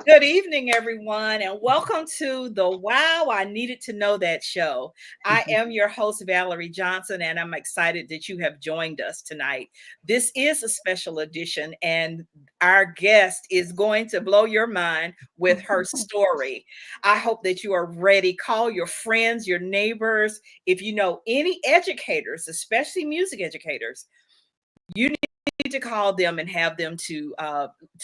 Good evening, everyone, and welcome to the Wow, I Needed to Know That show. I am your host, Valerie Johnson, and I'm excited that you have joined us tonight. This is a special edition, and our guest is going to blow your mind with her story. I hope that you are ready. Call your friends, your neighbors. If you know any educators, especially music educators, you need to call them and have them to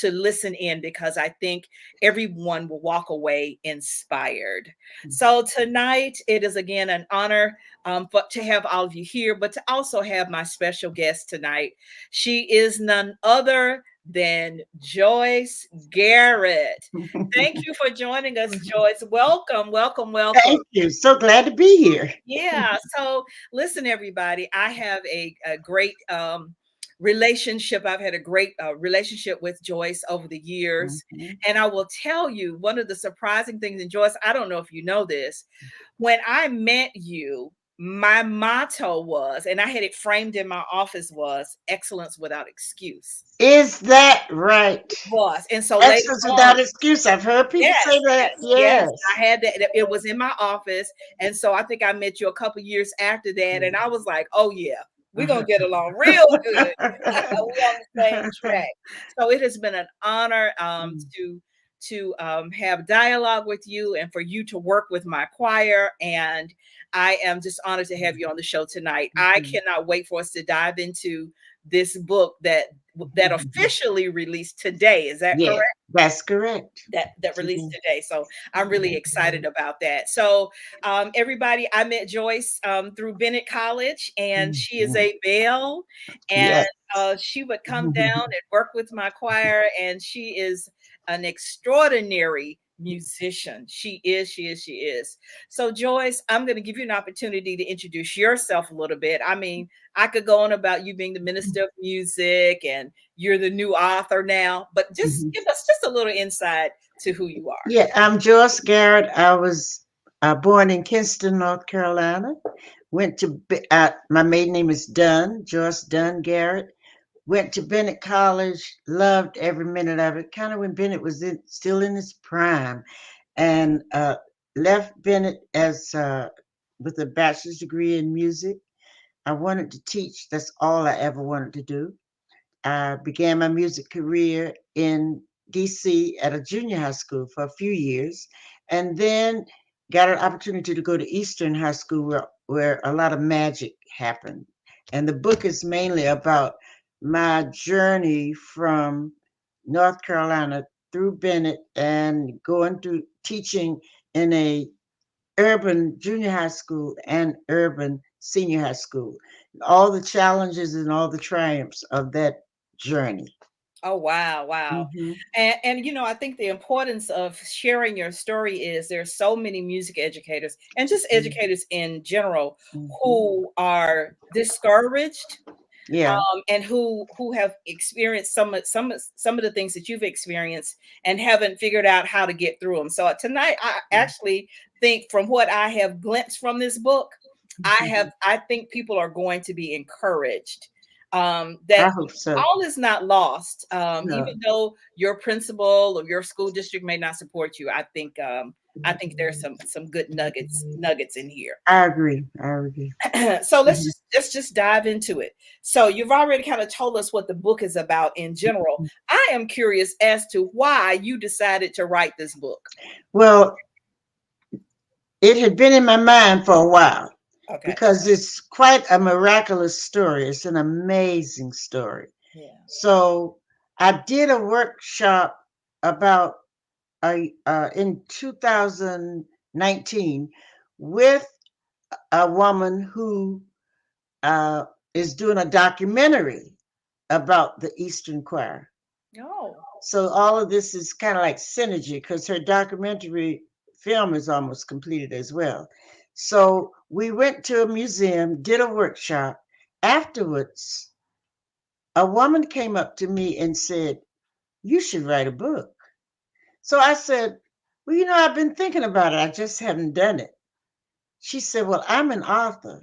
listen in, because I think everyone will walk away inspired. So tonight it is again an honor to have all of you here, but to also have my special guest tonight. She is none other than Joyce Garrett. Thank you for joining us, Joyce. Welcome, welcome, welcome. Thank you. So glad to be here. Yeah. So listen, everybody, I have a great relationship. I've had a great relationship with Joyce over the years. Mhm. And I will tell you one of the surprising things, and Joyce, I don't know if you know this, when I met you, my motto was, and I had it framed in my office, was excellence without excuse. Is that right? It was. And so later Excellence on, without excuse. I've heard people say yes, that. yes, yes. Yes. I had that. It was in my office. And so I think I met you a couple years after that. And I was like, oh, yeah, we're going to get along real good. We on the same track. So it has been an honor to have dialogue with you and for you to work with my choir. And I am just honored to have you on the show tonight. I cannot wait for us to dive into this book that officially released today. Is that Yeah, correct? that's correct. That released today. So I'm really excited about that. So everybody, I met Joyce through Bennett College, and she is a belle, and Yes. she would come down and work with my choir, and she is an extraordinary musician. She is. So Joyce, I'm going to give you an opportunity to introduce yourself a little bit. I mean, I could go on about you being the minister of music and you're the new author now, but just give us just a little insight to who you are. Yeah, I'm Joyce Garrett. I was born in Kinston, North Carolina. Went to, my maiden name is Dunn, Joyce Dunn Garrett. Went to Bennett College, loved every minute of it, kind of when Bennett was still in his prime. And left Bennett as with a bachelor's degree in music. I wanted to teach. That's all I ever wanted to do. I began my music career in DC at a junior high school for a few years, and then got an opportunity to go to Eastern High School where a lot of magic happened. And the book is mainly about my journey from North Carolina through Bennett and going through teaching in a urban junior high school and urban senior high school. All the challenges and all the triumphs of that journey. Oh wow, wow. Mhm, And I think the importance of sharing your story is there's so many music educators and just mhm, educators in general mhm. who are discouraged, Yeah. and who have experienced some of the things that you've experienced and haven't figured out how to get through them. So tonight, I actually think from what I have glimpsed from this book, I think people are going to be encouraged, I that hope so. all is not lost. Even No. though your principal or your school district may not support you, I think there's some good nuggets in here. I agree. I agree. So let's Mhm. just dive into it. So you've already kind of told us what the book is about in general. I am curious as to why you decided to write this book. Well, it had been in my mind for a while Okay. because it's quite a miraculous story. It's an amazing story. Yeah. So I did a workshop about in 2019 with a woman who uh, is doing a documentary about the Eastern Choir. Oh. So all of this is kind of like synergy because her documentary film is almost completed as well. So we went to a museum, did a workshop. Afterwards, a woman came up to me and said, "You should write a book." So I said, "Well, I've been thinking about it. I just haven't done it." She said, "Well, I'm an author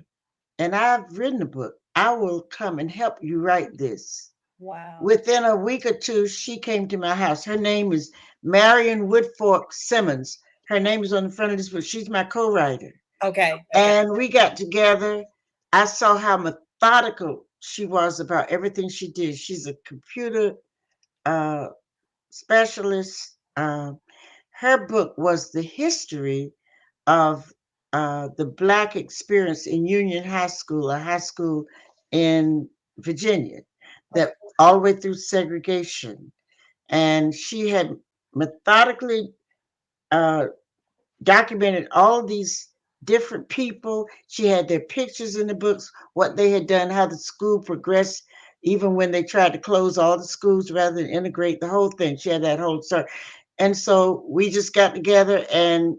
and I've written a book. I will come and help you write this. Wow. Within a week or two, she came to my house. Her name is Marion Woodfork Simmons. Her name is on the front of this book. She's my co-writer. Okay. Okay. And we got together. I saw how methodical she was about everything she did. She's a computer uh, specialist. Her book was the history of the Black experience in Union High School, a high school in Virginia, Okay. that all the way through segregation. And she had methodically uh, documented all these different people. She had their pictures in the books, what they had done, how the school progressed, even when they tried to close all the schools rather than integrate the whole thing. She had that whole story. And so we just got together and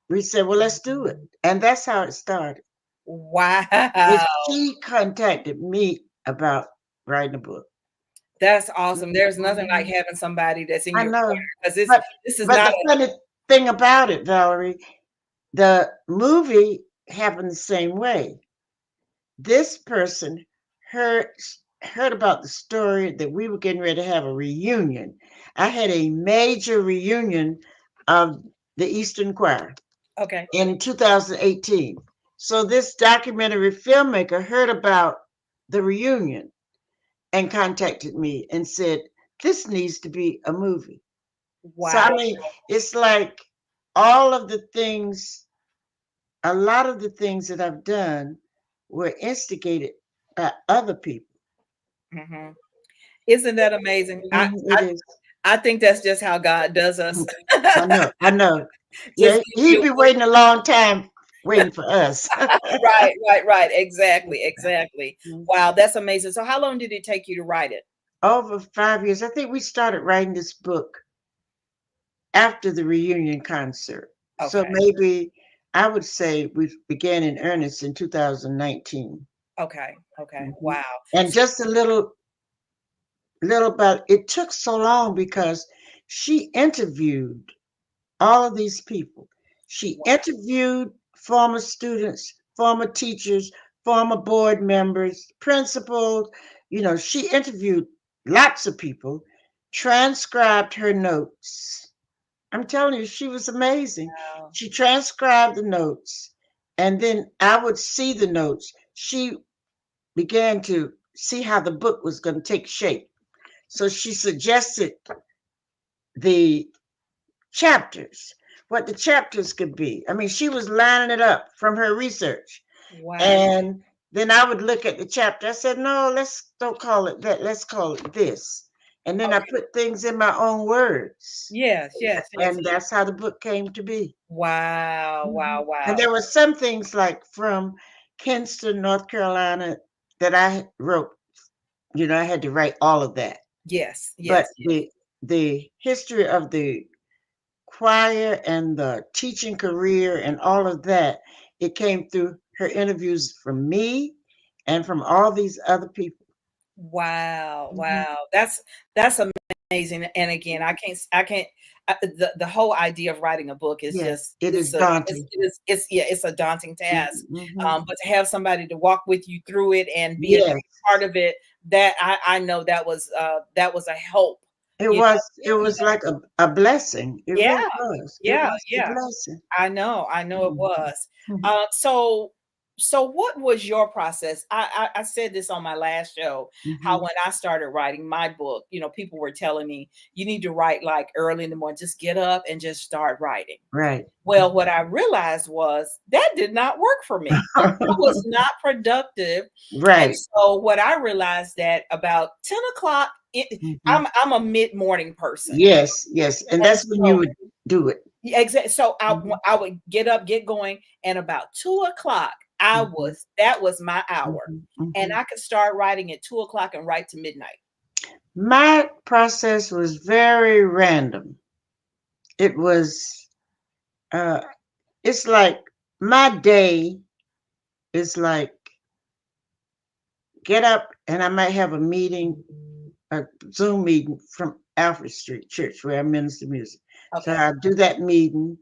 we said, well, let's do it. And that's how it started. And Wow. she contacted me about writing a book. That's awesome. There's nothing like Mhm. having somebody that's in I your know. corner because this But this is but not the a funny thing about it, Valerie, the movie happened the same way. This person heard heard about the story that we were getting ready to have a reunion. I had a major reunion of the Eastern Choir okay. in 2018. So this documentary filmmaker heard about the reunion and contacted me and said, this needs to be a movie. So Wow. I mean, it's like all of the things, a lot of the things that I've done were instigated by other people. Hmm. Isn't that amazing? I, Mhm, it I is. I think that's just how God does us. Mhm. I know. I know. Just Yeah, give he'd you be waiting a long time waiting for us. right, right, right. Exactly, exactly. Wow, that's amazing. So how long did it take you to write it? Over 5 years. I think we started writing this book after the reunion concert. So Okay, maybe I would say we began in earnest in 2019. okay, okay. Mhm. Wow. And So, just a little about it took so long because she interviewed all of these people. She wow. interviewed former students, former teachers, former board members, principals. She interviewed lots of people, transcribed her notes. I'm telling you, she was amazing. She transcribed the notes, and then I would see the notes. She began to see how the book was going to take shape. So she suggested the chapters, what the chapters could be. I mean, she was lining it up from her research. Wow. And then I would look at the chapter. I said, no, let's don't call it that. Let's call it this. And then I Okay. put things in my own words. Yes, yes, yes. And that's how the book came to be. Wow, wow, And wow. there were some things like from Kinston, North Carolina, that I wrote. I had to write all of that. Yes, But yes, yes. the history of the choir and the teaching career and all of that, it came through her interviews from me and from all these other people. Wow, Mhm. wow. That's amazing. And again, I can't the whole idea of writing a book is Yes, just it is it's a daunting. it's yeah, it's a daunting task. Mhm. But to have somebody to walk with you through it and be a Yes, part of it, that I know that was a help, it you was. know. It was like a blessing. It Yeah, really was. It yeah, was a yeah. blessing. I know it Mhm. was. Mhm. So what was your process? I said this on my last show, how Mhm. when I started writing my book, people were telling me you need to write like early in the morning, just get up and just start writing. Right. Well, what I realized was that did not work for me. I was not productive. And Right. so what I realized that about 10 o'clock, Mhm. I'm a mid-morning person. Yes, yes, and And that's when you so would do it. yeah, exactly. So Mhm. I would get up, get going, and about 2 o'clock, Mhm. that was my hour. Mhm. And Mhm. I could start writing at 2 o'clock and write to midnight. My process was very random. It was, uh, it's like my day is like get up and I might have a meeting, a Zoom meeting from Alfred Street Church where I minister music. So Okay. I do that meeting,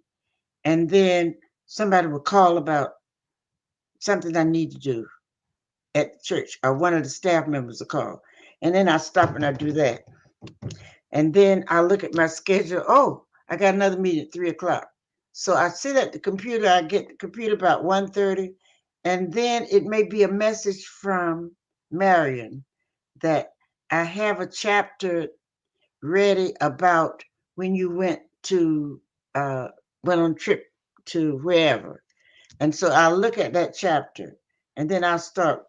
and then somebody will call about something I need to do at the church, or one of the staff members will call. And then I stop and I do that. And then I look at my schedule. Oh, I got another meeting at 3 o'clock. So I sit at the computer. I get the computer about 1:30, and then it may be a message from Marion that I have a chapter ready about when you uh, went on trip to wherever. And so I'll look at that chapter, and then I'll start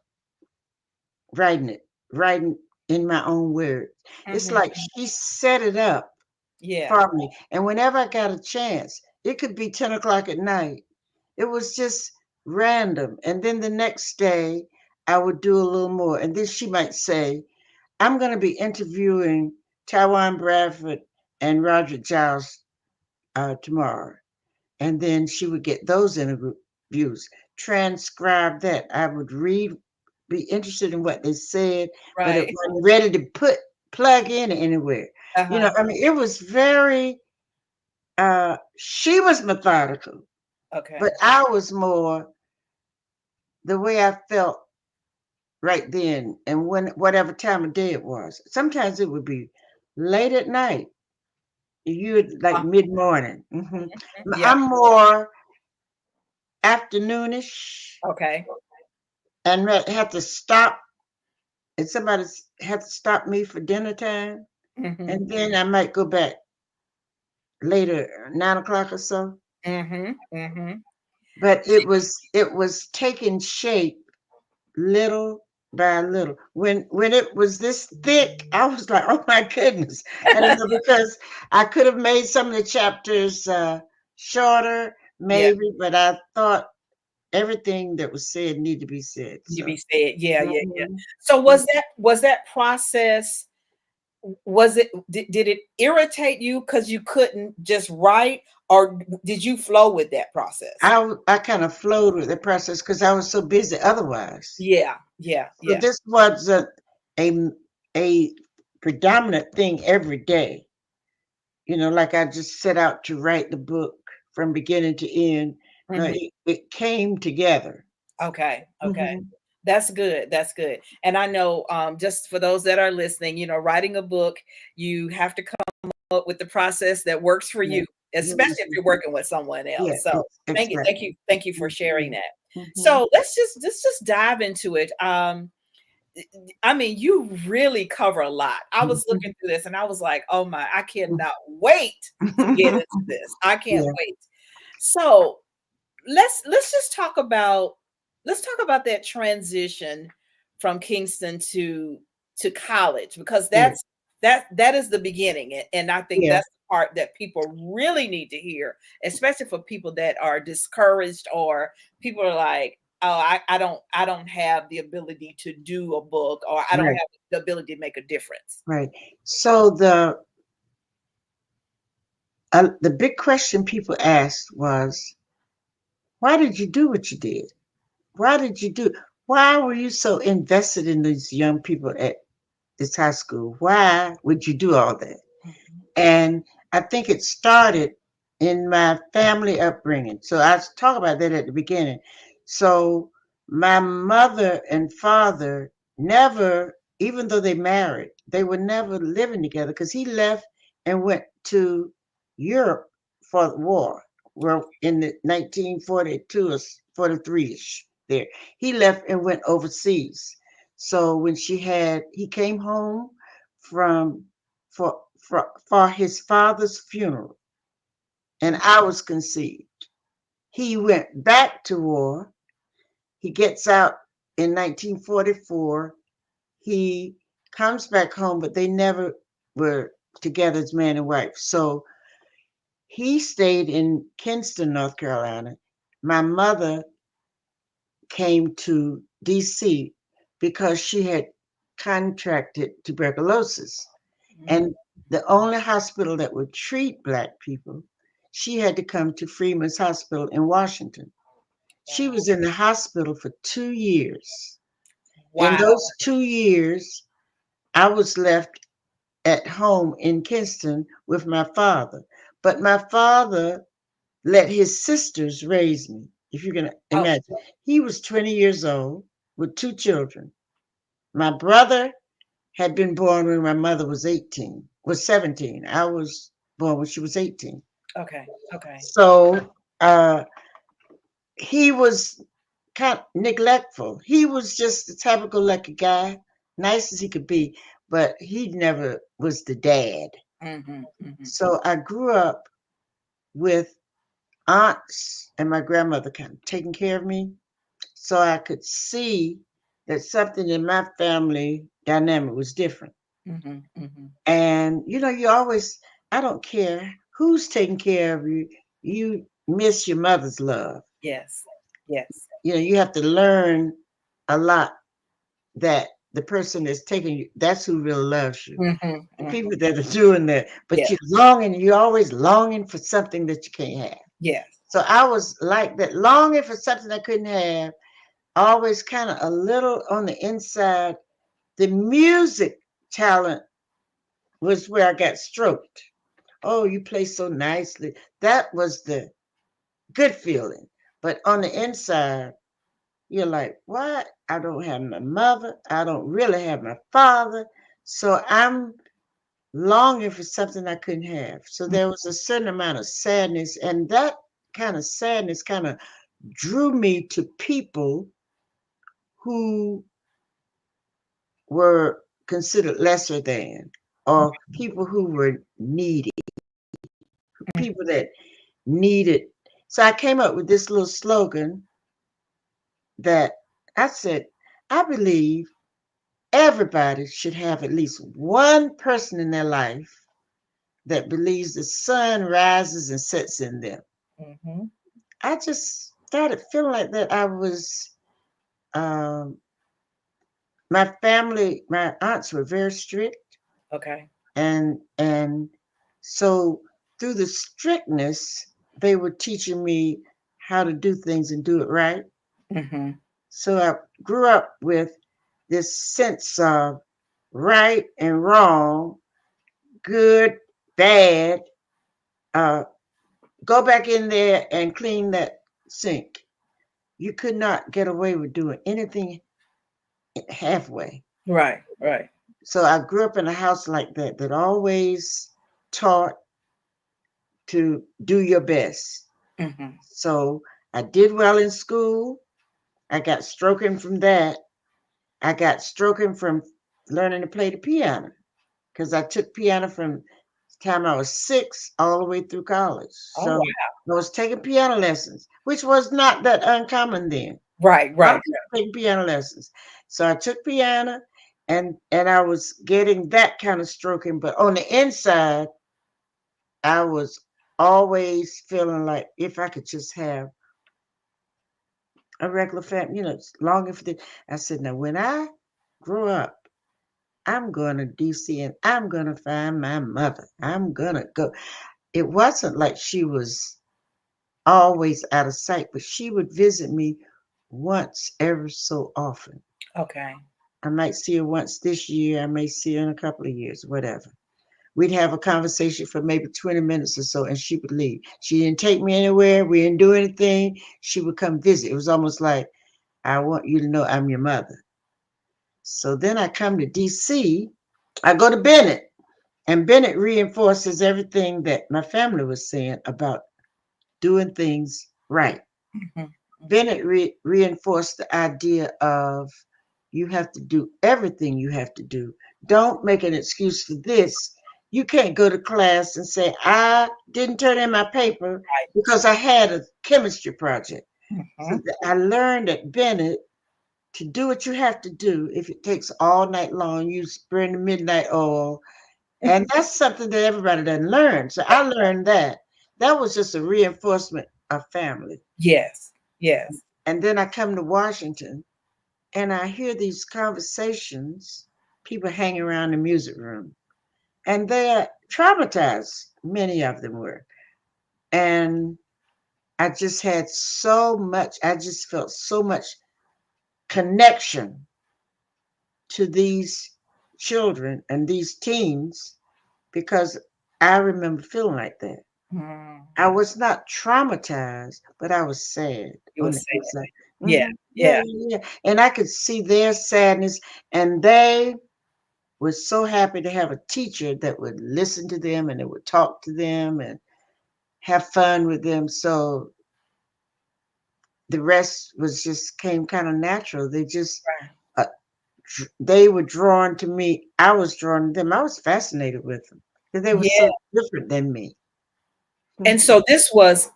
writing it, writing in my own words. It's Mhm. like she set it up Yeah. for me. And whenever I got a chance, it could be 10 o'clock at night. It was just random. And then the next day, I would do a little more. And then she might say, I'm going to be interviewing Taiwan Bradford and Roger Giles tomorrow. And then she would get those interviews, transcribe that. I would read, be interested in what they said, but it Right. wasn't ready to plug in anywhere. Uh-huh. I mean, it was very, she was methodical, but Okay. I was more the way I felt right then and when, whatever time of day it was. Sometimes it would be late at night. You would like Uh, mid morning. yep. I'm more afternoonish Okay. and have to stop, and somebody had to stop me for dinner time, Mhm. and then I might go back later, 9 o'clock or so. Mhm. Mhm. But it was taking shape little by little. When it was this thick, I was like, oh my goodness. And because I could have made some of the chapters shorter, Yeah. maybe, but I thought everything that was said needed to be said. You So be said. Yeah, yeah, yeah. mhm. So was that process, was it, did it irritate you because you couldn't just write, or did you flow with that process? I kind of flowed with the process because I was so busy otherwise. Yeah, yeah, So yeah. this wasn't a a predominant thing every day. Like I just set out to write the book from beginning to end. No, Mhm. it came together. Okay, okay. Hmm. That's good, that's good. And I know, just for those that are listening, writing a book, you have to come up with the process that works for Yeah. you, especially if Mhm. you're working with someone Yeah, else. So exactly. thank you for sharing Hmm. that. Hmm. So let's just dive into it. I mean, you really cover a lot. I was looking through this and I was like, oh my, I cannot wait to get into this. I can't Yeah, wait. So let's let's talk about that transition from Kingston to college, because yeah, that is the beginning, and I think yeah. that's the part that people really need to hear, especially for people that are discouraged, or people are like, oh, I don't have the ability to do a book, or I don't Right, have the ability to make a difference. right. So the big question people asked was, why did you do what you did? Why did you do? Why were you so invested in these young people at this high school? Why would you do all that? Mhm. And I think it started in my family upbringing. So I talk about that at the beginning. So my mother and father never, even though they married, they were never living together because he left and went to Europe for the war. Well, in the 1942 or 43ish there, he left and went overseas. So when he came home from for his father's funeral, and I was conceived. He went back to war. He gets out in 1944. He comes back home, but they never were together as man and wife. So he stayed in Kinston, North Carolina. My mother came to DC because she had contracted tuberculosis. Mhm. And the only hospital that would treat Black people, she had to come to Freeman's Hospital in Washington. She Wow. was in the hospital for 2 years. In Wow. those 2 years, I was left at home in Kinston with my father. But my father let his sisters raise me. if you can Oh, imagine. He was 20 years old with two children. My brother had been born when my mother was 17. I was born when she was 18. okay. Okay. So he was kind of neglectful. He was just the typical lucky guy, nice as he could be, but he never was the dad. Mm-hmm. Mm-hmm. So I grew up with aunts and my grandmother kind of taking care of me. So I could see that something in my family dynamic was different. Mm-hmm. Mm-hmm. And you always, I don't care who's taking care of you, you miss your mother's love. Yes. Yes. You have to learn a lot that the person that's taking you, that's who really loves you. Mm-hmm. The Mm-hmm. people that are doing that, but Yeah. you're always longing for something that you can't have. Yes. So I was like that, longing for something I couldn't have, always kind of a little on the inside. The music talent was where I got stroked. Oh, you play so nicely. That was the good feeling. But on the inside, you're like, what? I don't have my mother. I don't really have my father. So I'm longing for something I couldn't have. So there was a certain amount of sadness. And that kind of sadness kind of drew me to people who were considered lesser than, or people who were needy, people that needed. So I came up with this little slogan that I said, I believe everybody should have at least one person in their life that believes the sun rises and sets in them. Mm-hmm. I just started feeling like that. Um, my family, my aunts were very strict, Okay. and so through the strictness, they were teaching me how to do things and do it right. Mm-hmm. So I grew up with this sense of right and wrong, good, bad. Uh, Go back in there and clean that sink. You could not get away with doing anything halfway. Right. Right. So I grew up in a house like that, that always taught to do your best. Mm-hmm. So I did well in school. I got stroking from that. I got stroking from learning to play the piano because I took piano from the time I was 6 all the way through college. Oh So wow. I was taking piano lessons, which was not that uncommon then. Right. A lot Right. of people taking piano lessons. So I took piano and I was getting that kind of stroking, but on the inside, I was always feeling like if I could just have a regular family, longing for the. I said, now when I grow up, I'm going to DC and I'm going to find my mother. I'm going to go. It wasn't like she was always out of sight, but she would visit me once ever so often. Okay. I might see her once this year. I may see her in a couple of years, whatever. We'd have a conversation for maybe 20 minutes or so, and she would leave. She didn't take me anywhere. We didn't do anything. She would come visit. It was almost like, I want you to know I'm your mother. So then I come to DC. I go to Bennett, and Bennett reinforces everything that my family was saying about doing things right. Mm-hmm. Bennett reinforced the idea of you have to do everything you have to do. Don't make an excuse for this. You can't go to class and say, I didn't turn in my paper because I had a chemistry project. So Mm-hmm. I learned at Bennett to do what you have to do. If it takes all night long, you burn the midnight oil. And that's something that everybody doesn't learn. So I learned that. That was just a reinforcement of family. Yes. Yes. And then I come to Washington and I hear these conversations, people hanging around the music room, and they're traumatized. Many of them were. And I just had so much, I just felt so much connection to these children and these teens because I remember feeling like that. Mm. I was not traumatized, but I was sad You on would the say that. inside. Yeah, Yeah, yeah. yeah, yeah. And I could see their sadness, and they were so happy to have a teacher that would listen to them and that would talk to them and have fun with them. So the rest was just came kind of natural. They just Right. uh, they were drawn to me. I was drawn to them. I was fascinated with them because they were Yeah. so different than me. And Mhm. so this was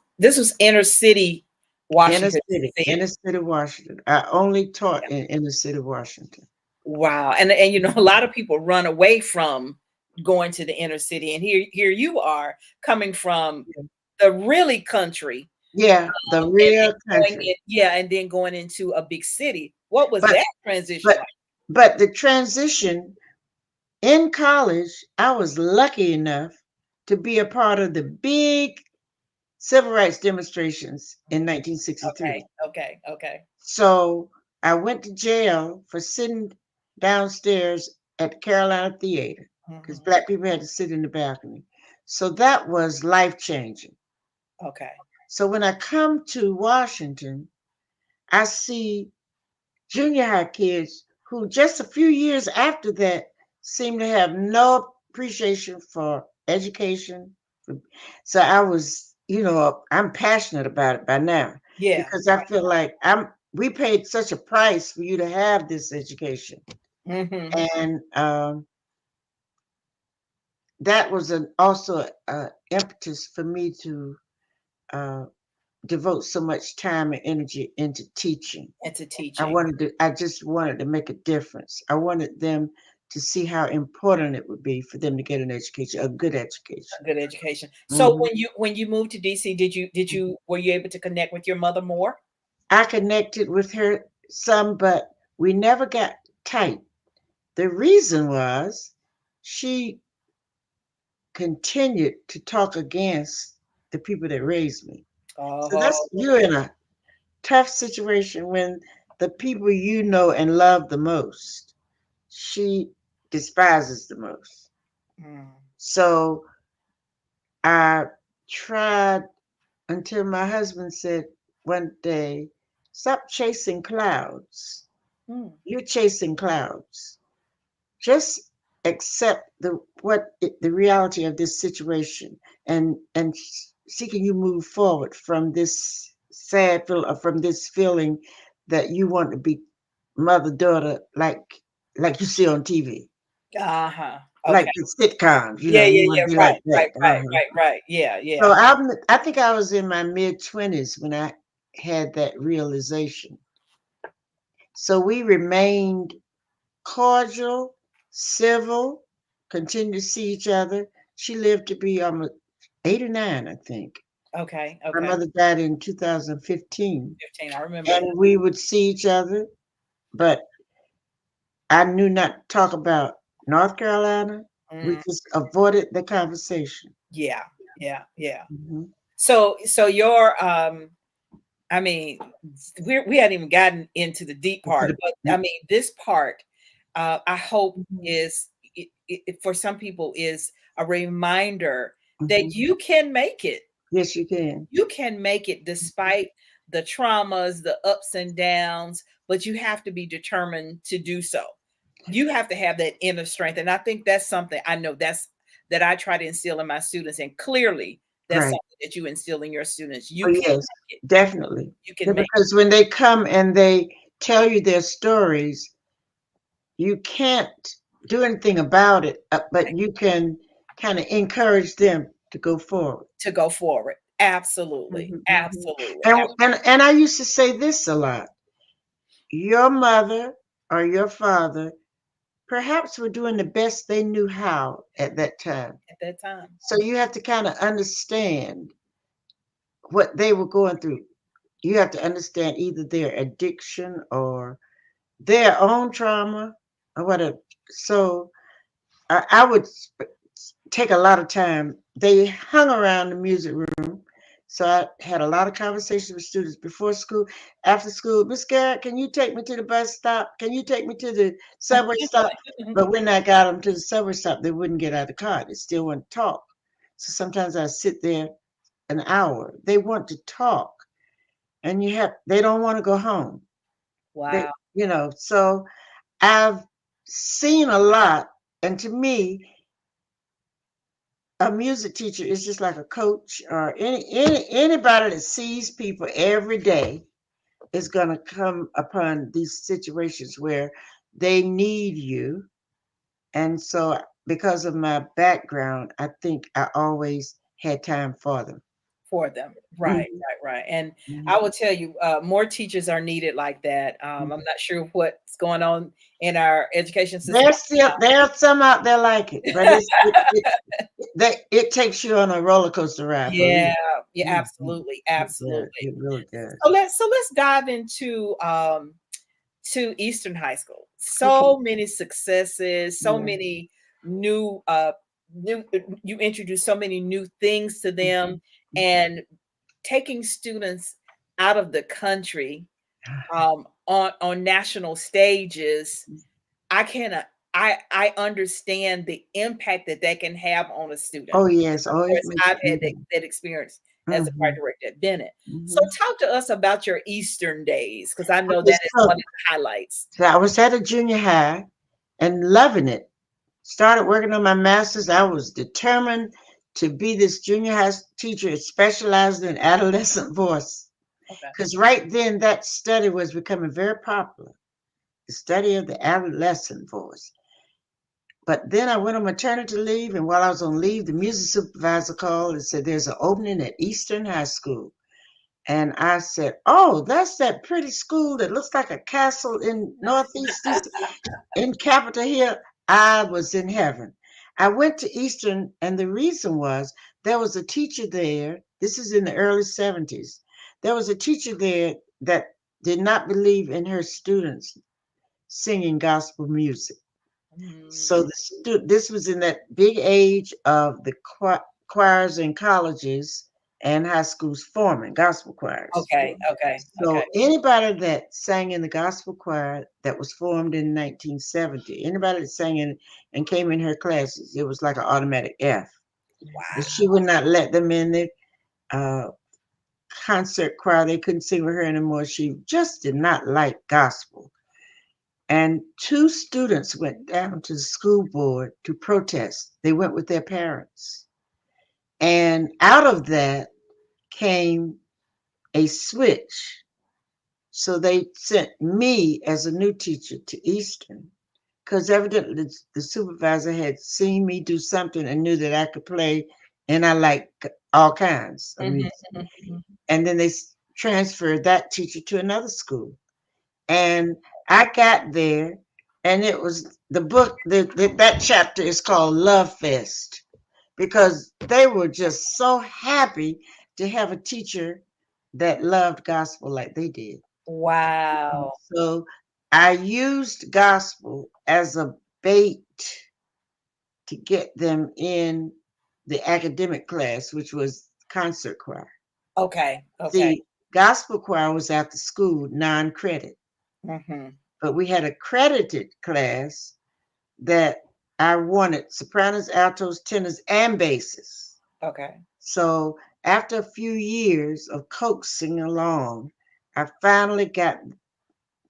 inner city Washington, D.C. Inner city, Washington. I only taught in inner city, Washington. Wow. And a lot of people run away from going to the inner city. And here you are coming from Yeah, the really country, yeah, the and then real going country. in, yeah, and then going into a big city. What was But that transition but like? but the transition in college, I was lucky enough to be a part of the big civil rights demonstrations in Okay, 1963. okay, okay. So I went to jail for sitting downstairs at the Carolina Theater because Mhm. black people had to sit in the balcony. So that was life changing. Okay. So when I come to Washington, I see junior high kids who just a few years after that seem to have no appreciation for education. So I was, I'm passionate about it by now Yeah. because I feel like we paid such a price for you to have this education. Mhm. And that was also an impetus for me to uh, devote so much time and energy into teaching. Into teaching. I just wanted to make a difference. I wanted them to see how important it would be for them to get an education, a good education. A good education. So Hmm when you moved to DC, did you were you able to connect with your mother more? I connected with her some, but we never got tight. The reason was she continued to talk against the people that raised me. So that's Oh, you're in a tough situation when the people you know and love the most, she despises the most. mm, So I tried until my husband said one day, "Stop chasing clouds. mm. You're chasing clouds. Just accept the reality of this situation and see can you move forward from this sad feel or from this feeling that you want to be mother daughter like you see on TV, Uh-huh. like Okay. the sitcoms. Yeah, You yeah, want yeah. to be Right, like that. right, right, right, right. Yeah, So yeah. I think I was in my mid-20s when I had that realization. So we remained cordial, civil, continued to see each other. She lived to be almost 89, I think. Okay, My okay. mother died in 2015, 15. I remember that. and we would see each other, but I knew not to talk about North Carolina. We Mm, just avoided the conversation. yeah, yeah, yeah. Hmm So your I mean, we hadn't even gotten into the deep part, but I mean, this part, I hope Mhm, is for some people is a reminder that mhm. you can make it. Yes, you can. You can make it despite the traumas, the ups and downs, but you have to be determined to do so. You have to have that inner strength. And I think that's something I know that I try to instill in my students. And clearly that's Right. something that you instill in your students. You Oh, can yes, make it. definitely. You Yeah, can make because when they come and they tell you their stories, you can't do anything about it, but you can kind of encourage them to go forward. to go forward. Absolutely. Mhm. Absolutely. And I used to say this a lot. Your mother or your father perhaps were doing the best they knew how at that time. At that time. So you have to kind of understand what they were going through. You have to understand either their addiction or their own trauma or whatever. So I would take a lot of time. They hung around the music room. So I had a lot of conversations with students before school, after school. Miss Garrett, can you take me to the bus stop? Can you take me to the subway stop? But when I got them to the subway stop, they wouldn't get out of the car. They still wouldn't talk. So sometimes I sit there an hour. They want to talk, and they don't want to go home. They, Wow. so I've seen a lot, and to me, a music teacher is just like a coach or anybody that sees people every day is going to come upon these situations where they need you. And so, because of my background, I think I always had time for them. For them. Right, Mhm, right, right. And I mhm, will tell you, more teachers are needed like that. I'm mhm. not sure what's going on in our education system. There's some out there like it, but it takes you on a roller coaster ride for real. Yeah, yeah, Mhm. absolutely, It does. absolutely. It really does. So let's dive into to Eastern High School. Okay. So many successes, so Yeah. many new you introduce so many new things to them, Mhm, mhm. and taking students out of the country on national stages. I cannot I understand the impact that that can have on a student. Oh yes. Of Oh, it course, makes. I've had Mhm, that experience as a choir mhm, director at Bennett. So mhm. talk to us about your Eastern days, because I know Okay, that is one of the highlights. so I was at a junior high and loving it. Started working on my master's. I was determined to be this junior high teacher specialized in adolescent voice. Okay. Because right then that study was becoming very popular, the study of the adolescent voice. But then I went on maternity leave, and while I was on leave, the music supervisor called and said there's an opening at Eastern High School. And I said, "Oh, that's that pretty school that looks like a castle in Northeast in Capitol Hill." I was in heaven. I went to Eastern, and the reason was there was a teacher there. This is in the early 70s. There was a teacher there that did not believe in her students singing gospel music. So Mm, this was in that big age of the choirs in colleges and high schools forming gospel choirs. okay, okay, okay. So anybody that sang in the gospel choir that was formed in 1970, anybody that sang in and came in her classes, it was like an automatic F. But she Wow. would not let them in the uh, concert choir. They couldn't sing with her anymore. She just did not like gospel. And two students went down to the school board to protest. They went with their parents. And out of that came a switch. So they sent me as a new teacher to Eastern because evidently the supervisor had seen me do something and knew that I could play and I like all kinds of Mhm, music. mhm, mhm. And then they transferred that teacher to another school. And I got there, and it was the book that chapter is called Love Fest because they were just so happy to have a teacher that loved gospel like they did. Wow. So I used gospel as a bait to get them in the academic class, which was concert choir. Okay, okay. See, gospel choir was after school, non-credit, Mhm. but we had a credited class that I wanted sopranos, altos, tenors, and basses. Okay. So after a few years of coaxing along, I finally got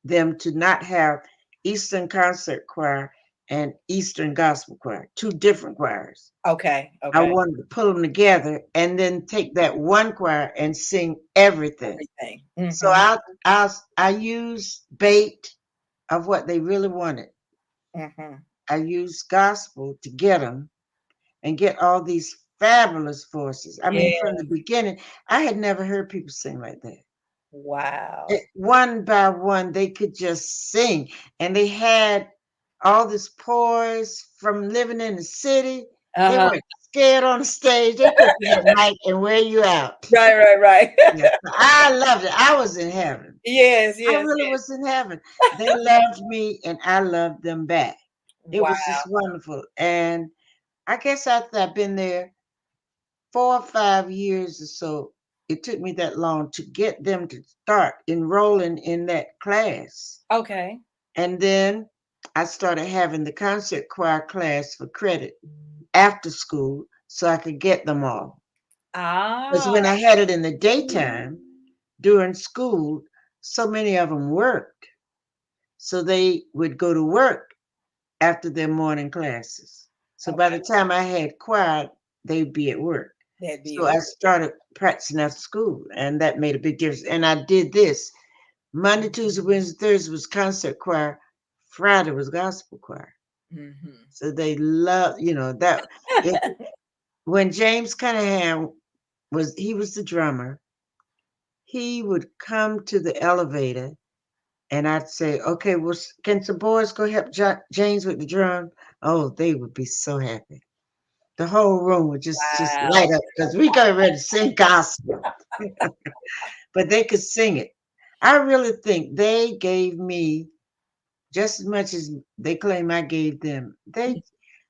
them to not have Eastern Concert Choir and Eastern Gospel Choir, two different choirs. Okay, I okay. wanted to pull them together and then take that one choir and sing everything. Everything. So Mhm, I used bait of what they really wanted. mhm. I used gospel to get them and get all these fabulous voices. I mean, Yeah. from the beginning, I had never heard people sing like that. Wow. One by one, they could just sing, and they had all this poise from living in the city. They Uh-huh. weren't scared on the stage. They put you in that mic and wear you out. Right, right, right. Yes, I loved it. I was in heaven. Yes, I yes, really yes. was in heaven. They loved me, and I loved them back. It Wow. was just wonderful. And I guess after I've been there 4 or 5 years or so, it took me that long to get them to start enrolling in that class. Okay. And then I started having the concert choir class for credit after school so I could get them all. Because Ah, when I had it in the daytime during school, so many of them worked. So they would go to work after their morning classes. So by the okay. time I had choir, they'd be at work. That'd be So it. I started practicing after school, and that made a big difference. And I did this Monday, Tuesday, Wednesday, Thursday was concert choir, Friday was gospel choir. Hmm. So they love, that. It, when James Cunningham he was the drummer, he would come to the elevator and I'd say, okay, well, can some boys go help James with the drum? Oh, they would be so happy. The whole room would just light Wow. up because we got ready to sing gospel, but they could sing it. I really think they gave me just as much as they claim I gave them. They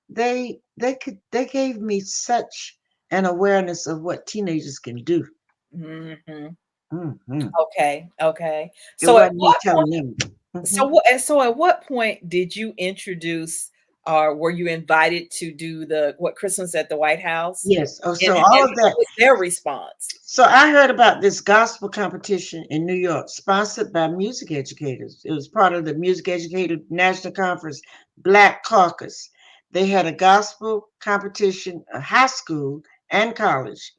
gave me such an awareness of what teenagers can do. Hmm. Hmm. Okay. Okay. It So at wasn't me what point? telling them. Hmm. So at what point did you introduce, or were you invited to do the what Christmas at the White House? Yes. Oh, so And all of what that. was their response? So I heard about this gospel competition in New York, sponsored by music educators. It was part of the Music Educator National Conference Black Caucus. They had a gospel competition, a high school and college.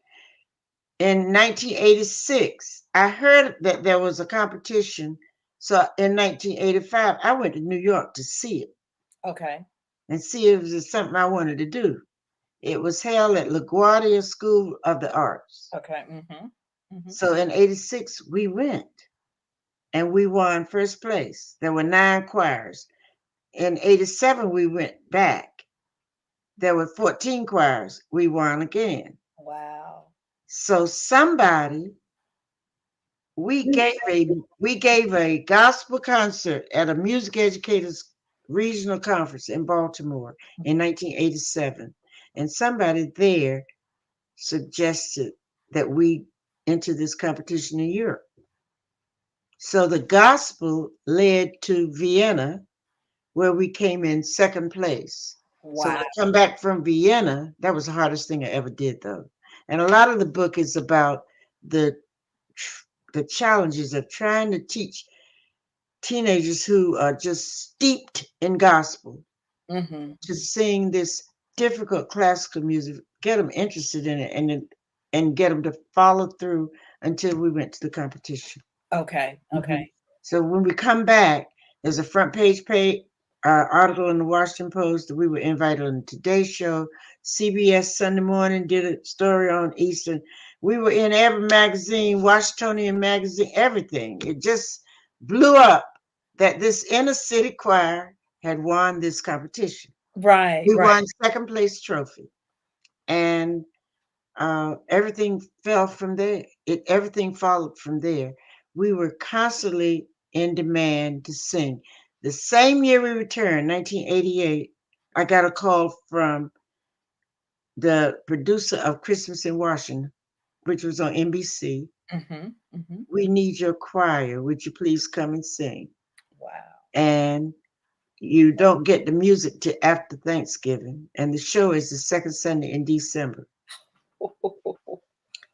In 1986, I heard that there was a competition. So in 1985, I went to New York to see it Okay. and see if it was something I wanted to do. It was held at LaGuardia School of the Arts. Okay. Mhm. Mhm. So in 86, we went and we won first place. There were 9 choirs. In 87, we went back. There were 14 choirs. We won again. Wow. So somebody we gave a gospel concert at a music educators regional conference in Baltimore in Mhm. 1987, and somebody there suggested that we enter this competition in Europe. So the gospel led to Vienna, where we came in second place. So when Wow. I come back from Vienna, that was the hardest thing I ever did, though. And a lot of the book is about the the challenges of trying to teach teenagers who are just steeped in gospel Mhm. to sing this difficult classical music, get them interested in it, and get them to follow through until we went to the competition. Okay. Okay. Mhm. So when we come back, there's a front page article in the Washington Post that we were invited on the Today Show. CBS Sunday Morning did a story on Eastern. We were in every magazine, Washingtonian magazine, everything. It just blew up that this inner city choir had won this competition. Right. We Right. won second place trophy, and everything fell from there. Everything followed from there. We were constantly in demand to sing. The same year we returned, 1988, I got a call from the producer of Christmas in Washington, which was on NBC. Mhm. Mhm. We need your choir. Would you please come and sing? Wow. And you don't get the music till after Thanksgiving, and the show is the second Sunday in December. Wow.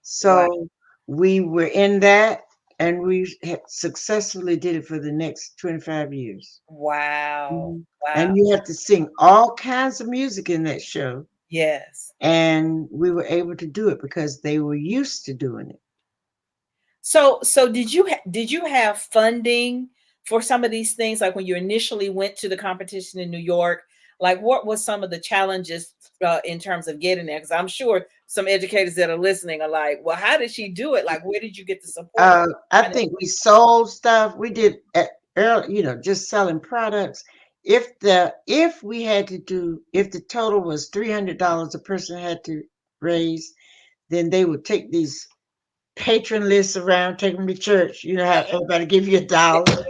So we were in that, and we successfully did it for the next 25 years. Wow. Mhm. Wow. And you have to sing all kinds of music in that show. Yes. And we were able to do it because they were used to doing it. So did you have funding for some of these things? Like when you initially went to the competition in New York, like what was some of the challenges in terms of getting there? Because I'm sure some educators that are listening are like, "Well, how did she do it? Like, where did you get the support?" I I know. think we sold stuff. We did at early, just selling products. If we had to do, if the total was $300 a person had to raise, then they would take these patron lists around, take them to church. You know how everybody give you $1.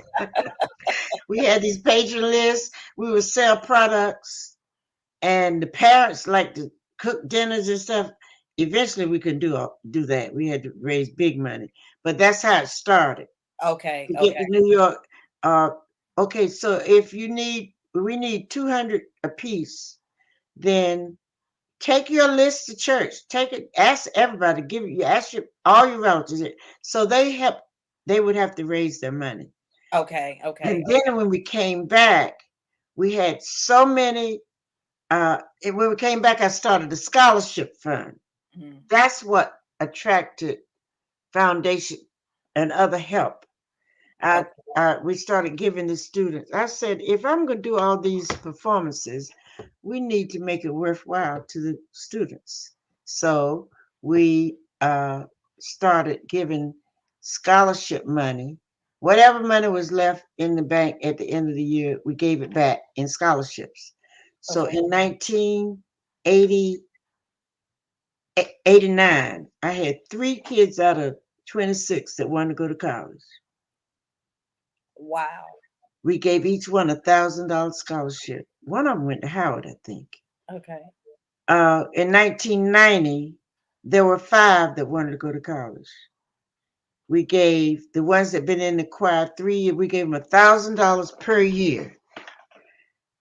We had these patron lists. We would sell products, and the parents like to cook dinners and stuff. Eventually, we couldn't do that. We had to raise big money, but that's how it started Okay. to get Okay. to New York. Uh, okay, so if we need 200 a piece, then take your list to church. Take it. Ask everybody. Give you. Ask your all your relatives. So they help. They would have to raise their money. Okay. Okay. And then when we came back, we had so many. When we came back, I started a scholarship fund. Mhm. That's what attracted foundation and other help. I, Okay. we started giving the students. I said, if I'm going to do all these performances, we need to make it worthwhile to the students. So we started giving scholarship money. Whatever money was left in the bank at the end of the year, we gave it back in scholarships. So Okay. in 1980, 89, I had 3 kids out of 26 that wanted to go to college. Wow. We gave each one $1,000 scholarship. One of them went to Howard, I think. Okay. In 1990, there were 5 that wanted to go to college. We gave the ones that been in the choir 3 years. We gave them $1,000 per year.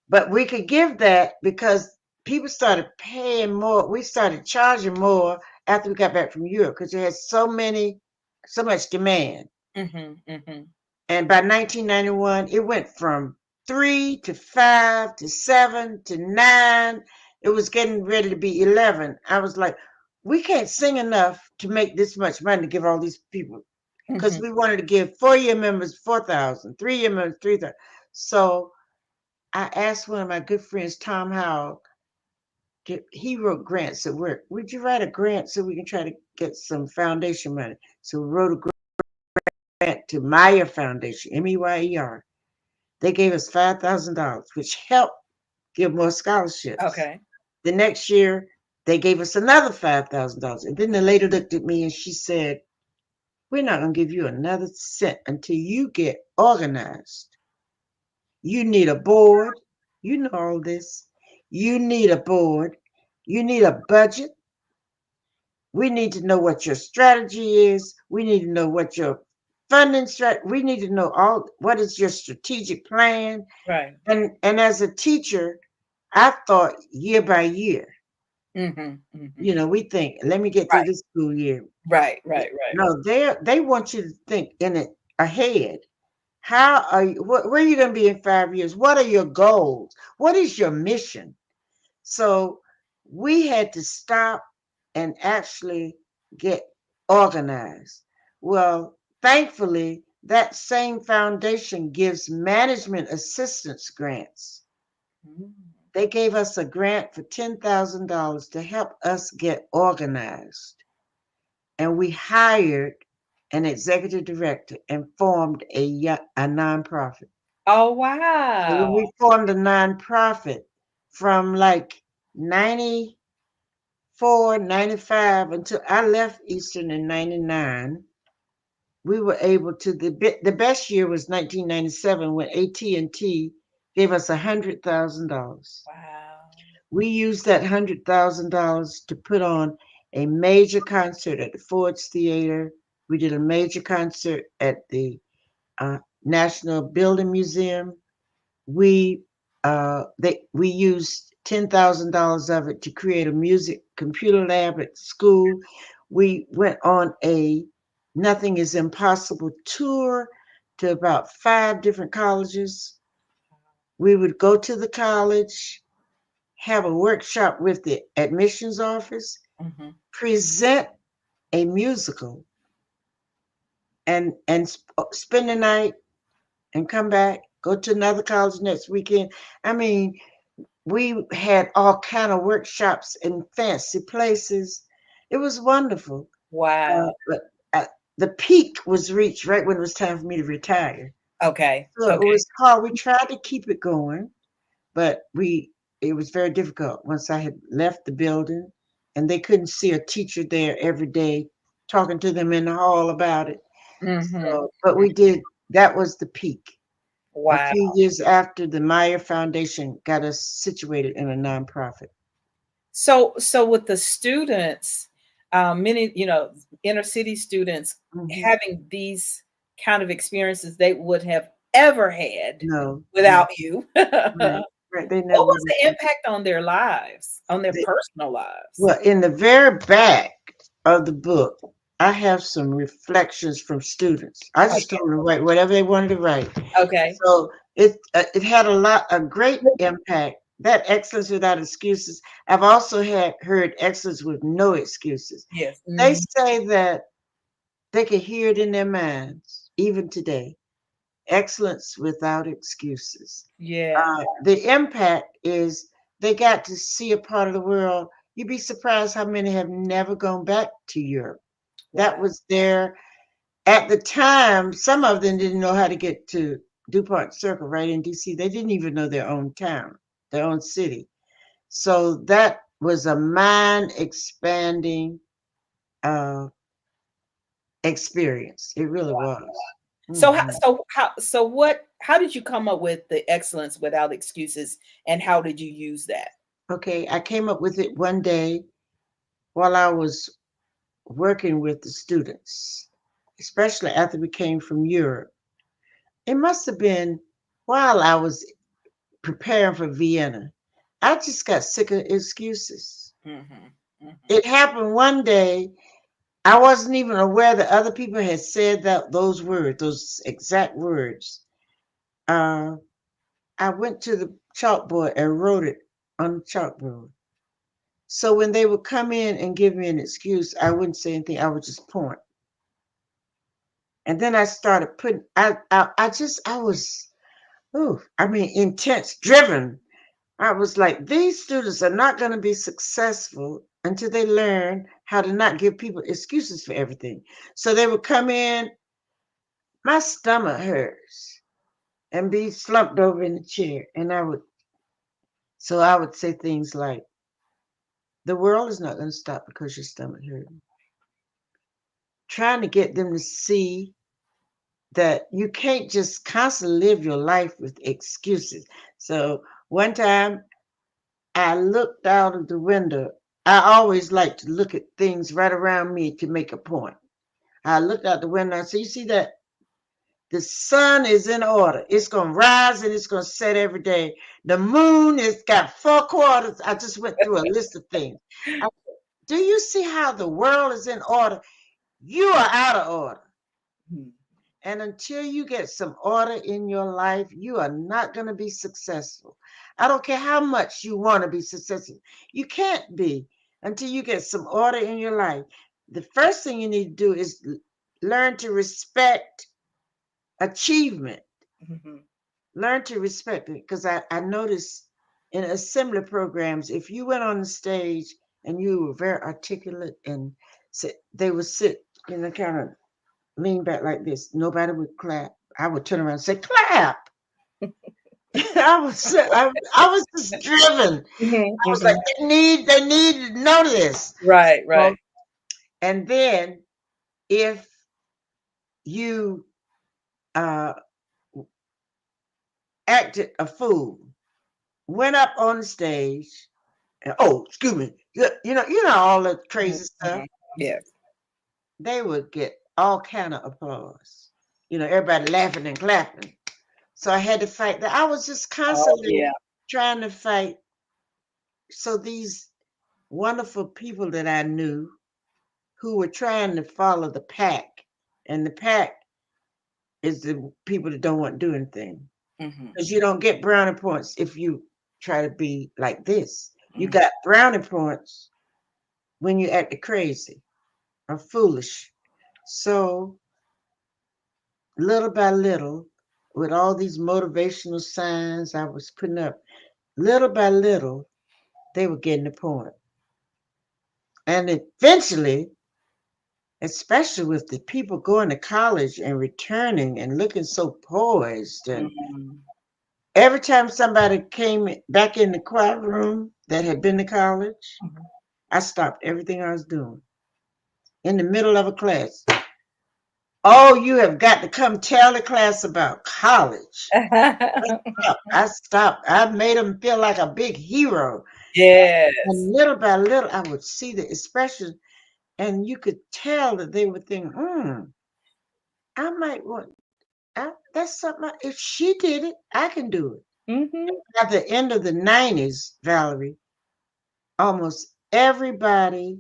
But we could give that because people started paying more. We started charging more after we got back from Europe because there had so much demand. Mhm. Mhm. And by 1991, it went from 3 to 5 to 7 to 9. It was getting ready to be 11. I was like, we can't sing enough to make this much money to give all these people. Because Mhm. we wanted to give 4-year members 4,000, 3-year members 3,000. So I asked one of my good friends, Tom Howell, he wrote grants at work. Would you write a grant so we can try to get some foundation money? So we wrote a grant to Meyer Foundation, Meyer. They gave us $5,000, which helped give more scholarships. Okay. The next year, they gave us another $5,000. And then the lady looked at me and she said, we're not going to give you another cent until you get organized. You need a board. You know all this. You need a board. You need a budget. We need to know what your strategy is. We need to know what your funding strategy. We need to know all what is your strategic plan. Right. And as a teacher, I thought year by year. Mhm. Mhm. You know, we think, let me get through Right. this school year. Right. Right. Right. No, they want you to think in it ahead. How are you? Where are you going to be in 5 years? What are your goals? What is your mission? So we had to stop and actually get organized. Well, thankfully, that same foundation gives management assistance grants. Mm. They gave us a grant for $10,000 to help us get organized. And we hired an executive director and formed a nonprofit. Oh So when wow. we formed a nonprofit from like 94, 95 until I left Eastern in 99, we were able to the best year was 1997 when AT&T gave us $100,000. Wow. We used that $100,000 to put on a major concert at the Ford's Theater. We did a major concert at the National Building Museum. We used $10,000 of it to create a music computer lab at school. We went on a Nothing is Impossible tour to about 5 different colleges. We would go to the college, have a workshop with the admissions office, Mhm. present a musical, and spend the night and come back. Go to another college next weekend. I mean, we had all kind of workshops in fancy places. It was wonderful. Wow. But the peak was reached right when it was time for me to retire. Okay. So it Okay. was hard. We tried to keep it going, but it was very difficult once I had left the building and they couldn't see a teacher there every day talking to them in the hall about it. Mhm. So, but we did, that was the peak. A Wow. few years after the Meyer Foundation got us situated in a nonprofit. So with the students, many, inner city students Hmm. having these kind of experiences they would have ever had No, no, without you. right. Right. They What never was really the impact on their lives, on their they, personal lives? well, in the very back of the book, I have some reflections from students. I just Okay. told them to write whatever they wanted to write. Okay. So it had a great impact. That excellence without excuses. I've also had heard excellence with no excuses. Yes. They Mhm. say that they can hear it in their minds even today. Excellence without excuses. Yeah. The impact is they got to see a part of the world. You'd be surprised how many have never gone back to Europe. That Wow. was their, at the time, some of them didn't know how to get to DuPont Circle right in DC. They didn't even know their own town, their own city. So that was a mind expanding uh, experience. It really was. So how, Hmm. how did you come up with the excellence without excuses, and how did you use that? Okay, I came up with it one day while I was working with the students, especially after we came from Europe. It must have been while I was preparing for Vienna. I just got sick of excuses. Mhm. Mhm. It happened one day. I wasn't even aware that other people had said those words, those exact words. Uh, I went to the chalkboard and wrote it on the chalkboard. So when they would come in and give me an excuse, I wouldn't say anything. I would just point. And then I started putting. I was. Ooh, I mean, intense, driven. I was like, these students are not going to be successful until they learn how to not give people excuses for everything. So they would come in, my stomach hurts, and be slumped over in the chair. So I would say things like, the world is not going to stop because your stomach hurts. Trying to get them to see that you can't just constantly live your life with excuses. So one time I looked out of the window. I always like to look at things right around me to make a point. I looked out the window and said, you see that? The sun is in order. It's going to rise and it's going to set every day. The moon has got 4 quarters. I just went through a list of things. I, do you see how the world is in order? You are out of order. Mhm. And until you get some order in your life, you are not going to be successful. I don't care how much you want to be successful. You can't be until you get some order in your life. The first thing you need to do is learn to respect achievement. Mhm. Learn to respect it. Because I noticed in assembly programs, if you went on the stage and you were very articulate and they would sit in the kind of lean back like this. Nobody would clap. I would turn around and say, clap. I was just driven. Mhm. I was like, Mhm. they need to know this. Right, So, right. and then if you uh, acted a fool, went up on the stage, and, oh, excuse me, you know all the Mhm. crazy stuff, Mhm. Yes. they would get all kind of applause. Everybody laughing and clapping. So I had to fight that. I was just Oh, constantly yeah. trying to fight. So these wonderful people that I knew who were trying to follow the pack, and the pack is the people that don't want to do anything. Mhm. Because you don't get brownie points if you try to be like this. You Mhm. got brownie points when you act crazy or foolish. So little by little, with all these motivational signs I was putting up, little by little, they were getting the point. And eventually, especially with the people going to college and returning and looking so poised, and Mhm. every time somebody came back in the choir room that had been to college, Mhm. I stopped everything I was doing in the middle of a class. Oh, you have got to come tell the class about college. I stopped. I made them feel like a big hero. Yes. And little by little, I would see the expression, and you could tell that they would think, I might want, that's something, if she did it, I can do it. Mhm. At the end of the 90s, Valerie, almost everybody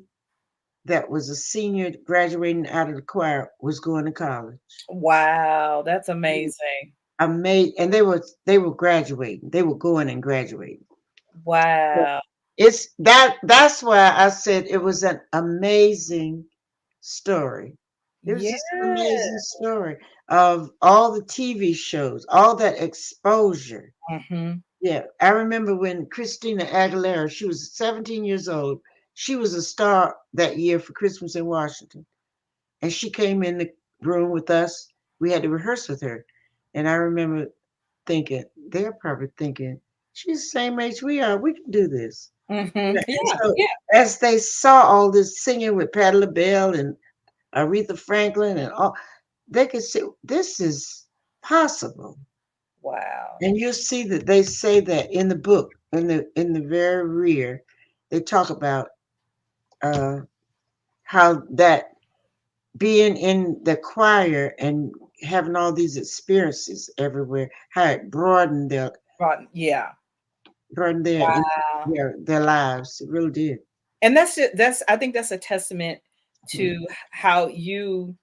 that was a senior graduating out of the choir was going to college. Wow, that's amazing. And they were graduating. They were going and graduating. Wow. That's why I said it was an amazing story. It was Yeah. just an amazing story of all the TV shows, all that exposure. Mhm. Yeah, I remember when Christina Aguilera, she was 17 years old. She was a star that year for Christmas in Washington. And she came in the room with us. We had to rehearse with her. And I remember thinking, they're probably thinking, she's the same age we are. We can do this. Mhm. Yeah, and Yeah, so yeah. as they saw all this singing with Patti LaBelle and Aretha Franklin and all, they could see this is possible. Wow. And you see that they say that in the book, in the very rear, they talk about uh, how that being in the choir and having all these experiences everywhere, how it Right. Yeah. broadened Wow. their lives. It really did. And that's I think that's a testament Mm. to how you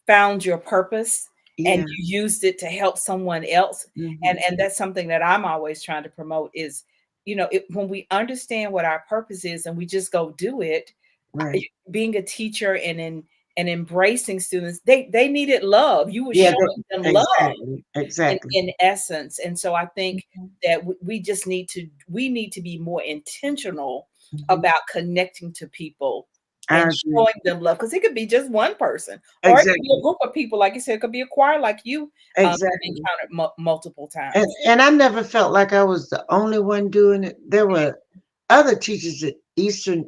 found your purpose and Yeah. you used it to help someone else. And Hmm. that's something that I'm always trying to promote is, when we understand what our purpose is and we just go do it, Right. being a teacher and embracing students, they needed love. You were Yeah. showing them love Exactly. Exactly. in essence. And so I think Hmm. that we need to be more intentional Hmm. about connecting to people I and agree. showing them love, because it could be just one person or it could be a Exactly. group of people. Like you said, it could be a choir like you have Exactly. encountered multiple And times. and I never felt like I was the only one doing it. There were other teachers at Eastern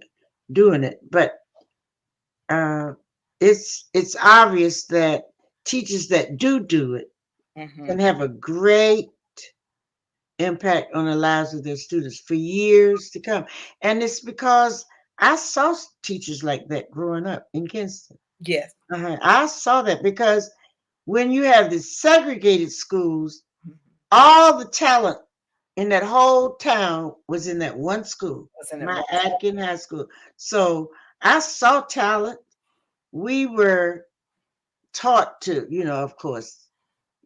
doing it, but uh, it's obvious that teachers that do it Hmm. can have a great impact on the lives of their students for years to come. And it's because I saw teachers like that growing up in Kinston. Yes. I saw that because when you have the segregated schools, Mhm. all the talent in that whole town was in that one school, Wasn't it my wonderful? Atkin High School. So I saw talent. We were taught to, of course,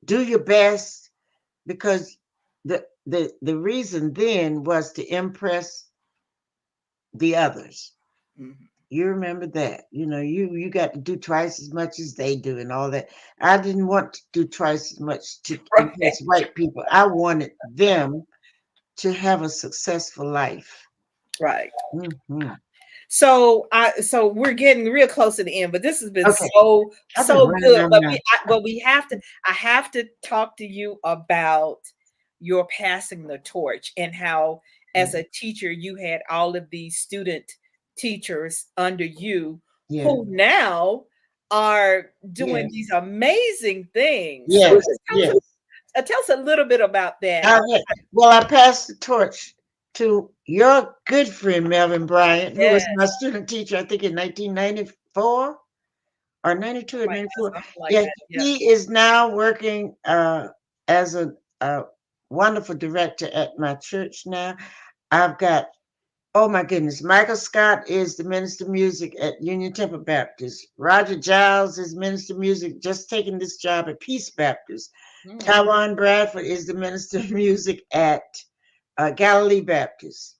do your best because the reason then was to impress the others. Mhm. You remember that. You got to do twice as much as they do and all that. I didn't want to do twice as much to Right. impress white people. I wanted them to have a successful life. Right. Hmm. So we're getting real close to the end, but this has been Okay, I've been so running good. my But mouth. we have to I have to talk to you about your passing the torch and how, as a teacher, you had all of these student teachers under you Yeah, who now are doing yes, these amazing things. So yes, just yes. tell us a little bit about that. Okay. Well, I passed the torch to your good friend Melvin Bryant, who Yeah, was my student teacher, I think in 1994 or 92 or right, 94. something like Yeah, that. Yeah. he is now working as a wonderful director at my church now. I've got, oh my goodness, Michael Scott is the minister of music at Union Temple Baptist. Roger Giles is minister of music, just taking this job at Peace Baptist. Mm, Tywan Bradford is the minister of music at Galilee Baptist.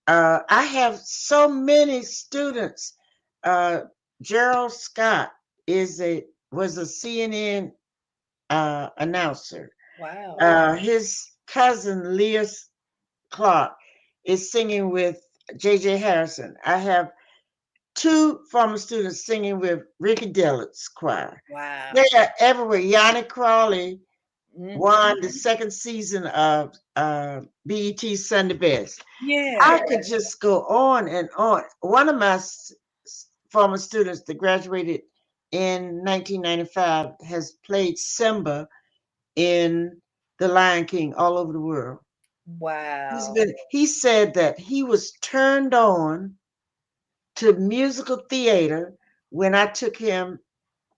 I have so many students. Uh, Gerald Scott was a CNN announcer. wow. His cousin Leah Clark is singing with J.J. Harrison. I have two former students singing with Ricky Dillard's choir. They Wow. are everywhere. Yanni Crawley Mhm. won the second season of BET Sunday Best. I Yeah. could just go on and on. One of my former students that graduated in 1995 has played Simba in The Lion King all over the world. Wow. He said that he was turned on to musical theater when I took him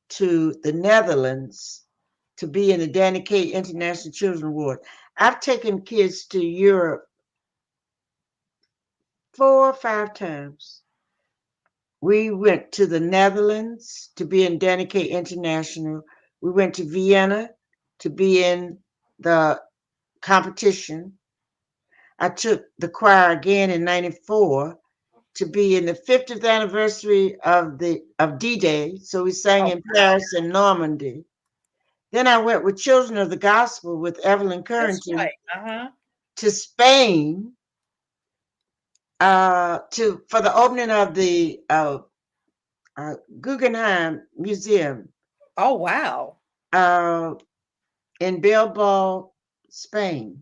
to the Netherlands to be in the Danny Kaye International Children's Award. I've taken kids to Europe 4 or 5 times. We went to the Netherlands to be in Danny Kaye International. We went to Vienna to be in the competition. I took the choir again in '94 to be in the 50th anniversary of D-Day. So we sang Oh, in Paris and Normandy. Then I went with Children of the Gospel with Evelyn that's Currington right. Uh-huh. to Spain to for the opening of the Guggenheim Museum Oh, wow. uh, in Bilbao, Spain.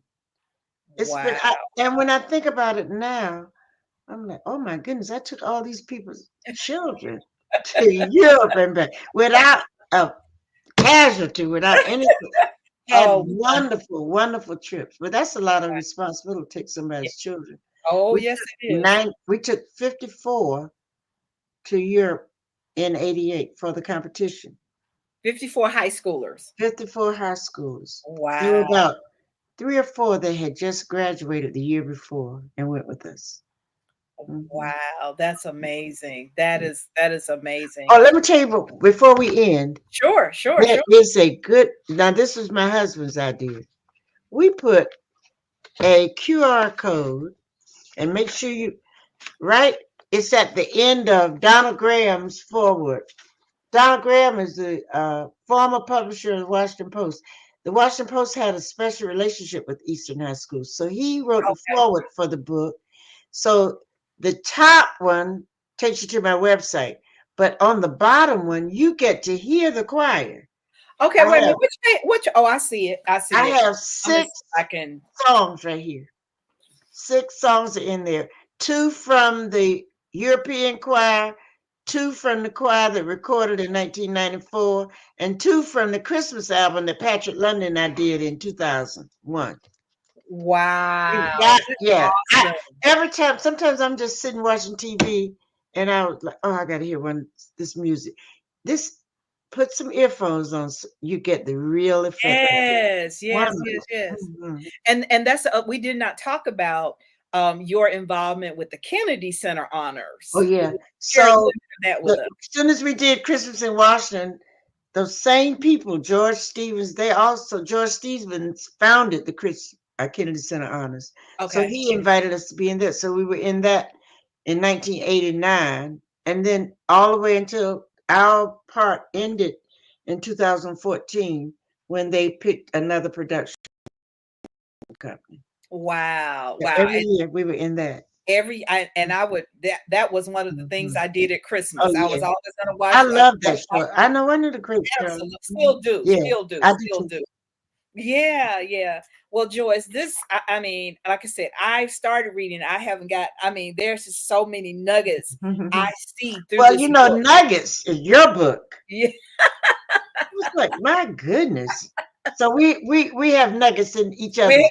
It's been, Wow. and when I think about it now, I'm like, oh my goodness, I took all these people's children to Europe and back without a casualty, without anything. Had Oh, wonderful, wonderful trips, but that's a lot of responsibility to take yeah. somebody's children. Oh, We yes, took it is. we took 54 to Europe in '88 for the competition. 54 high schoolers. 54 high schools. There were Wow. about 3 or 4 that had just graduated the year before and went with us. Mhm. Wow. That's amazing. That is amazing. Oh, let me tell you before we end. Sure, sure, There sure. is a good. Now, this was my husband's idea. We put a QR code and make sure you right. It's at the end of Donald Graham's foreword. Donald Graham is the former publisher of the Washington Post. The Washington Post had a special relationship with Eastern High School, so he wrote the Okay. foreword for the book. So the top one takes you to my website, but on the bottom one, you get to hear the choir. Okay, I wait a have minute. Which oh, I see it. I I see it. have I'm gonna see six if I can. songs right here. 6 songs are in there. 2 from the European choir, 2 from the choir that recorded in 1994, and 2 from the Christmas album that Patrick London and I did in 2001. You Wow. got, That's yeah. awesome. Every time, sometimes I'm just sitting watching TV, and I was like, oh, I got to hear this music. This, put some earphones on, so you get the real effect. Yes, yes, yes, Wonderful. yes. Mhm. And that's we did not talk about your involvement with the Kennedy Center Oh, honors. yeah. Share a little So bit of that with us. as soon as we did Christmas in Washington, those same people, George Stevens founded the Kennedy Center Honors. So Okay. he invited us to be in that. So we were in that in 1989. And then all the way until our part ended in 2014 when they picked another production company. Wow. Yeah, Wow. every year we were in that. And I would that was one of the things Mhm. I did at Oh, Christmas. I was yeah. always gonna I watch love that show. I know one of the great shows. absolutely still do, Yeah, still do, I do still too. do. Yeah, yeah. Well, Joyce, I mean, like I said, I've started reading. I haven't got, I mean, there's just so many nuggets I see through Well, this book. Nuggets is your book. Yeah, It's like, my goodness. So we have nuggets in each other's.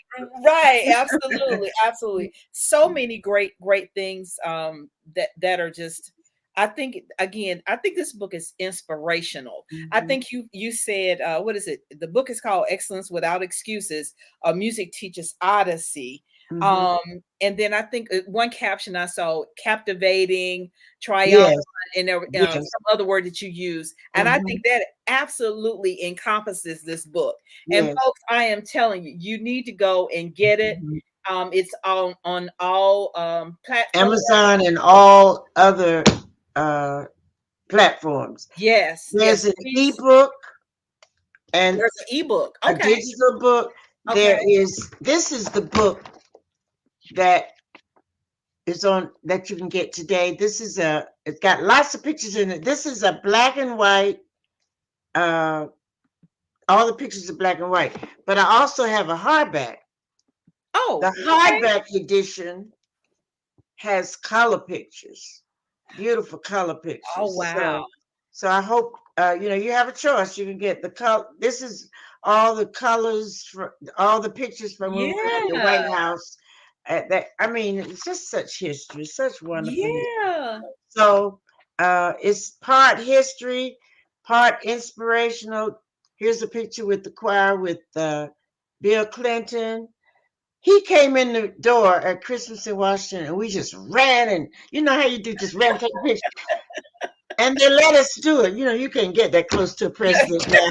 right, absolutely, absolutely. So many great things that are just I think again, I think this book is inspirational. I Mhm, think you said what is it? The book is called Excellence Without Excuses, a music teacher's Odyssey. mhm. Um and then I think one caption I saw captivating, triumphant, Yes, and there yes. some other word that you use. And I Mhm, think that absolutely encompasses this book. And yes. folks, I am telling you, you need to go and get it. Mhm. It's on all platforms. Amazon and all other uh, platforms. Yes, yes, There's an please. ebook and There's an ebook. a Okay, digital book. okay. This is the book that is on that you can get today. It's got lots of pictures in it. This is a black and white, uh, all the pictures are black and white, but I also have a hardback. The Oh, okay. hardback edition has color pictures, beautiful color Oh, pictures. wow. So I hope you have a choice. You can get the color. This is all the colors for all the pictures from when we were at the Yeah, White House. At that, I mean, it's just such history, such wonderful history. yeah. So it's part history, part inspirational. Here's a picture with the choir with Bill Clinton. He came in the door at Christmas in Washington, and we just ran, and you know how you do, just ran, take a picture. And they let us do it. You know, you can't get that close to a president now.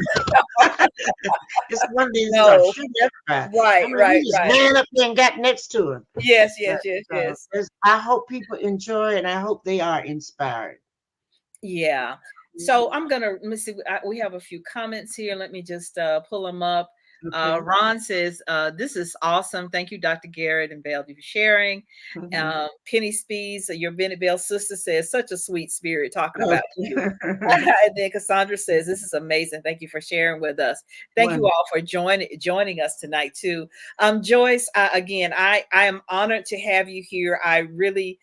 It's one of these start No. shooting everybody. I Right, mean, we right, just right. ran up there and got next to him. Yes, But yes, yes, yes. I hope people enjoy, and I hope they are inspired. Yeah. So I'm gonna let me see. We have a few comments here. Let me just pull them up. Okay. Ron says, "This is awesome. Thank you, Dr. Garrett and Belle, for sharing." Mhm. Penny Spees, your Bennett Bell sister, says, "Such a sweet spirit talking about you." Okay. And then Cassandra says, "This is amazing. Thank you for sharing with us. Thank you Wonderful. all for joining us tonight too." Joyce, again, I am honored to have you here. I really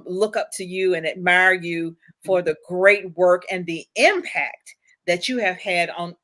look up to you and admire you for the great work and the impact that you have had on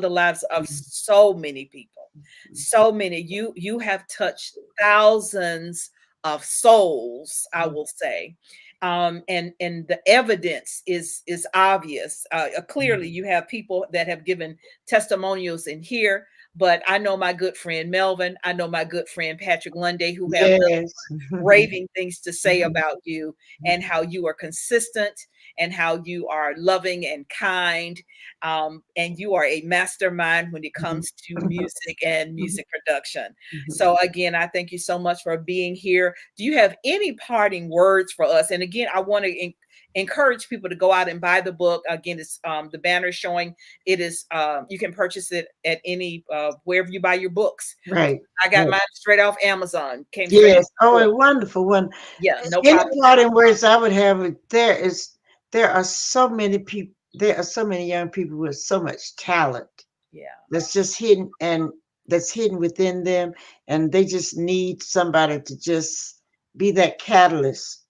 the lives of so many people. So many. You have touched thousands of souls, I will say. And the evidence is obvious. Clearly, you have people that have given testimonials in here. But I know my good friend Melvin. I know my good friend Patrick Lunday, who have Yes. raving things to say about you and how you are consistent and how you are loving and kind. And you are a mastermind when it comes to music and music production. So, again, I thank you so much for being here. Do you have any parting words for us? And again, I want to encourage people to go out and buy the book. Again, it's the banner showing it is, you can purchase it at any, wherever you buy your books. Right. I got Right. mine straight off Amazon, came straight Yes. off the Oh, book. a wonderful one. Yeah, no Any problem. parting words I would have is there are so many people, there are so many young people with so much talent Yeah, that's just hidden, and that's hidden within them, and they just need somebody to just be that catalyst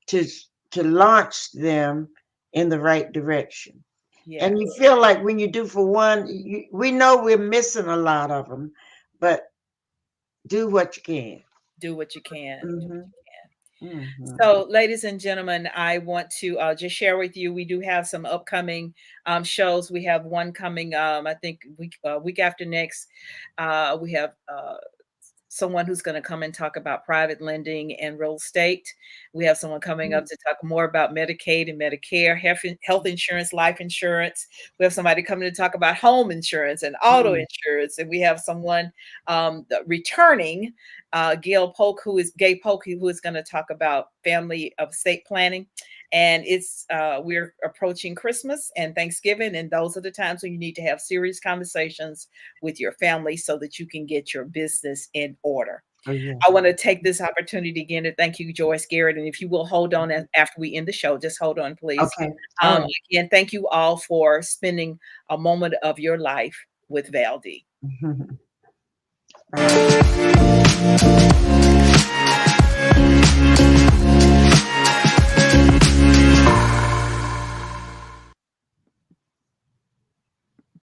to to launch them in the right direction. And you yes. feel like when you do for one, we know we're missing a lot of them, but do what you can. Do what you can. Do what Hmm. you can. Hmm. So, ladies and gentlemen, I want to just share with you. We do have some upcoming shows. We have one coming, I think, week after next. We have someone who's going to come and talk about private lending and real estate. We have someone coming up to talk more about Medicaid and Medicare, health insurance, life insurance. We have somebody coming to talk about home insurance and auto insurance. And we have someone returning, Gay Polk, who is going to talk about family of estate planning. And it's we're approaching Christmas and Thanksgiving, and those are the times when you need to have serious conversations with your family so that you can get your business in order. Oh, yeah. I want to take this opportunity again to thank you, Joyce Garrett. And if you will hold on after we end the show, just hold on, please. Okay. All right. Again, thank you all for spending a moment of your life with Valdi. All right.